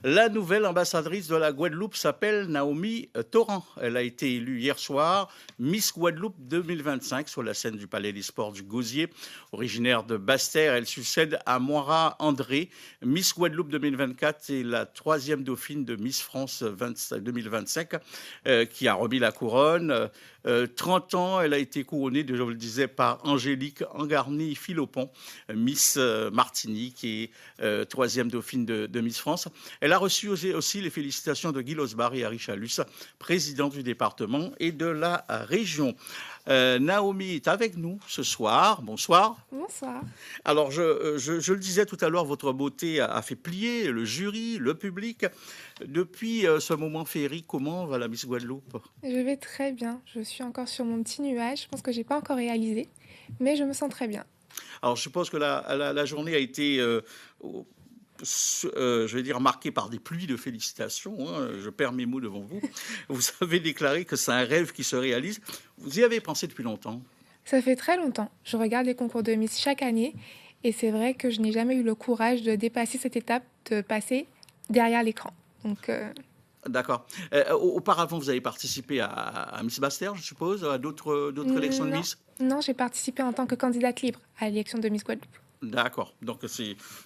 La nouvelle ambassadrice de la Guadeloupe s'appelle Naomi Torrent. Elle a été élue hier soir Miss Guadeloupe 2025 sur la scène du Palais des Sports du Gosier. Originaire de Basse-Terre, elle succède à Moira André. Miss Guadeloupe 2024 et la troisième dauphine de Miss France 2025 qui a remis la couronne. 30 ans, elle a été couronnée, je vous le disais, par Angélique Angarny-Philopon, Miss Martinique et troisième dauphine de Miss France. Elle a reçu aussi les félicitations de Guy Losbar et Harry Chalus, président du département et de la région. Naomi est avec nous ce soir. Bonsoir. Bonsoir. Alors, je le disais tout à l'heure, votre beauté a fait plier le jury, le public. Depuis ce moment féerique, comment va la Miss Guadeloupe? Je vais très bien. Je suis encore sur mon petit nuage. Je pense que je n'ai pas encore réalisé, mais je me sens très bien. Alors, je suppose que la journée a été, je vais dire, marquée par des pluies de félicitations. Hein. Je perds mes mots devant vous. Vous avez déclaré que c'est un rêve qui se réalise. Vous y avez pensé depuis longtemps? Ça fait très longtemps. Je regarde les concours de Miss chaque année et c'est vrai que je n'ai jamais eu le courage de dépasser cette étape, de passer derrière l'écran. Donc, D'accord. Auparavant, vous avez participé à Miss Basse-Terre, je suppose, à d'autres élections de non, Miss? non, j'ai participé en tant que candidate libre à l'élection de Miss Guadeloupe. D'accord. Donc,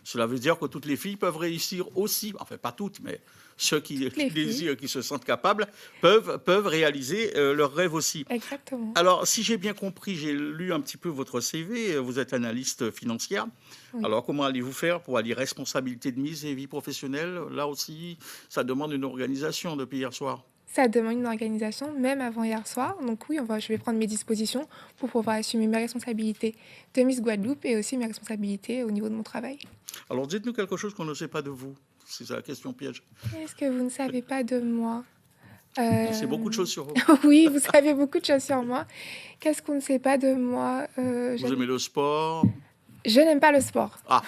cela veut dire que toutes les filles peuvent réussir aussi, enfin pas toutes, mais ceux qui désirent, qui se sentent capables, peuvent réaliser leurs rêves aussi. Exactement. Alors, si j'ai bien compris, j'ai lu un petit peu votre CV, vous êtes analyste financière. Oui. Alors, comment allez-vous faire pour allier responsabilité de mise et vie professionnelle? Là aussi, ça demande une organisation depuis hier soir. Ça demande une organisation, même avant hier soir. Donc oui, je vais prendre mes dispositions pour pouvoir assumer mes responsabilités de Miss Guadeloupe et aussi mes responsabilités au niveau de mon travail. Alors, dites-nous quelque chose qu'on ne sait pas de vous. C'est la question piège. Qu'est-ce que vous ne savez pas de moi? C'est beaucoup de choses sur vous. Oui, vous savez beaucoup de choses sur moi. Qu'est-ce qu'on ne sait pas de moi? Vous aimez le sport? Je n'aime pas le sport. Ah,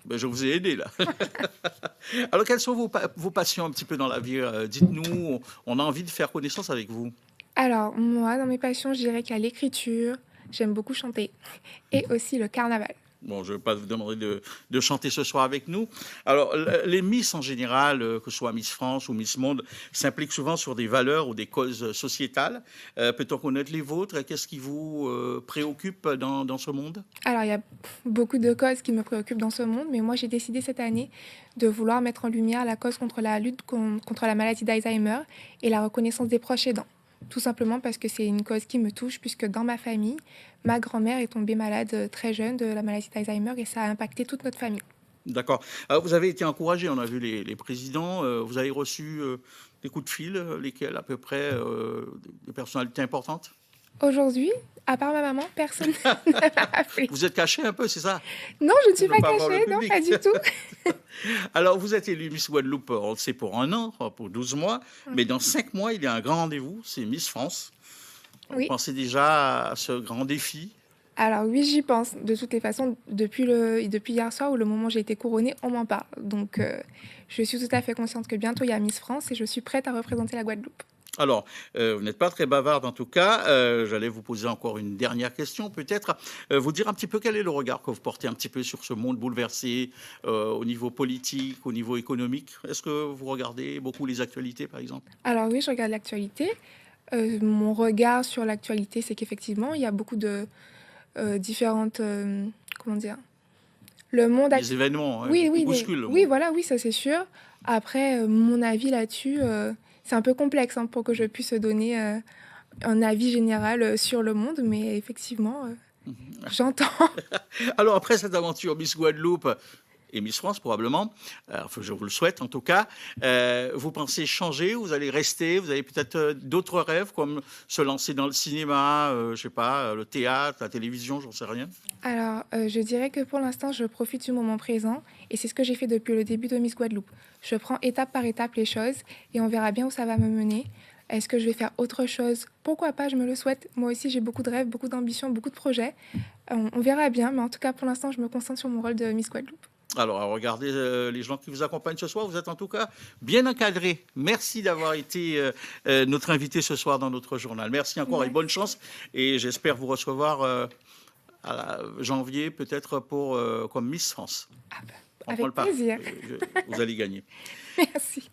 ben je vous ai aidé là. Alors, quelles sont vos passions un petit peu dans la vie? Dites-nous, on a envie de faire connaissance avec vous. Alors, moi, dans mes passions, je dirais qu'il y a l'écriture. J'aime beaucoup chanter. Et aussi le carnaval. Bon, je ne vais pas vous demander de chanter ce soir avec nous. Alors, les Miss en général, que ce soit Miss France ou Miss Monde, s'impliquent souvent sur des valeurs ou des causes sociétales. Peut-on connaître les vôtres? Qu'est-ce qui vous préoccupe dans ce monde? Alors, il y a beaucoup de causes qui me préoccupent dans ce monde, mais moi, j'ai décidé cette année de vouloir mettre en lumière la cause contre la lutte contre la maladie d'Alzheimer et la reconnaissance des proches aidants. Tout simplement parce que c'est une cause qui me touche, puisque dans ma famille, ma grand-mère est tombée malade très jeune de la maladie d'Alzheimer et ça a impacté toute notre famille. D'accord. Alors, vous avez été encouragé, on a vu les présidents, vous avez reçu des coups de fil, lesquels à peu près, des personnalités importantes? Aujourd'hui, à part ma maman, personne ne m'a appelé. Vous êtes caché un peu, c'est ça? Non, je ne suis Pour ne pas pas voir le cachée, non, public. pas du tout. Alors, vous êtes élu Miss Guadeloupe, on le sait, pour 1 an, enfin, pour 12 mois, mais dans 5 mois, il y a un grand rendez-vous, c'est Miss France. Vous Oui. pensez déjà à ce grand défi? Alors oui, j'y pense. De toutes les façons, depuis hier soir ou le moment où j'ai été couronnée, on m'en parle. Donc, je suis tout à fait consciente que bientôt, il y a Miss France et je suis prête à représenter la Guadeloupe. Alors, vous n'êtes pas très bavarde en tout cas. J'allais vous poser encore une dernière question, peut-être. Vous dire un petit peu quel est le regard que vous portez un petit peu sur ce monde bouleversé au niveau politique, au niveau économique. Est-ce que vous regardez beaucoup les actualités, par exemple? Alors oui, je regarde l'actualité. Mon regard sur l'actualité, c'est qu'effectivement, il y a beaucoup de différentes... comment dire? Le monde... Les événements, hein, Oui, qui oui, bousculent le oui, monde. voilà, oui, ça c'est sûr. Après, mon avis là-dessus, c'est un peu complexe hein, pour que je puisse donner un avis général sur le monde, mais effectivement, j'entends. Alors, après cette aventure Miss Guadeloupe et Miss France, probablement, enfin, je vous le souhaite en tout cas, vous pensez changer, vous allez rester, vous avez peut-être d'autres rêves, comme se lancer dans le cinéma, je sais pas, le théâtre, la télévision, j'en sais rien. Alors, je dirais que pour l'instant, je profite du moment présent et c'est ce que j'ai fait depuis le début de Miss Guadeloupe. Je prends étape par étape les choses et on verra bien où ça va me mener. Est-ce que je vais faire autre chose? Pourquoi pas, je me le souhaite. Moi aussi, j'ai beaucoup de rêves, beaucoup d'ambitions, beaucoup de projets. On verra bien, mais en tout cas, pour l'instant, je me concentre sur mon rôle de Miss Guadeloupe. Alors, regardez les gens qui vous accompagnent ce soir, vous êtes en tout cas bien encadrés. Merci d'avoir été notre invité ce soir dans notre journal. Merci encore et bonne chance. Et j'espère vous recevoir à janvier, peut-être comme Miss France. Avec plaisir. Vous allez gagner. Merci.